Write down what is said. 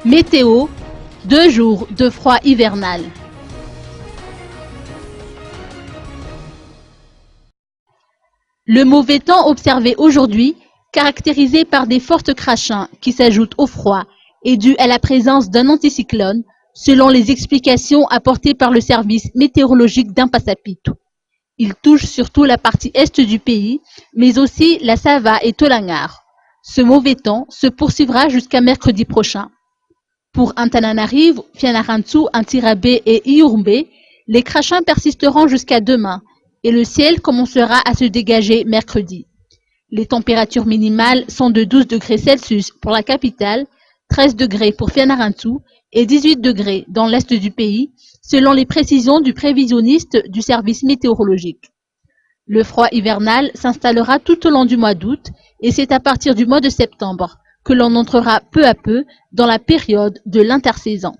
Météo, 2 jours de froid hivernal. Le mauvais temps observé aujourd'hui, caractérisé par des fortes crachins qui s'ajoutent au froid, est dû à la présence d'un anticyclone, selon les explications apportées par le service météorologique d'Impassapito. Il touche surtout la partie est du pays, mais aussi la Sava et Tolangar. Ce mauvais temps se poursuivra jusqu'à mercredi prochain. Pour Antananarivo, Fianarantsoa, Antsirabe et Iurumbe, les crachins persisteront jusqu'à demain et le ciel commencera à se dégager mercredi. Les températures minimales sont de 12 degrés Celsius pour la capitale, 13 degrés pour Fianarantsoa et 18 degrés dans l'est du pays, selon les précisions du prévisionniste du service météorologique. Le froid hivernal s'installera tout au long du mois d'août et c'est à partir du mois de septembre que l'on entrera peu à peu dans la période de l'intersaison.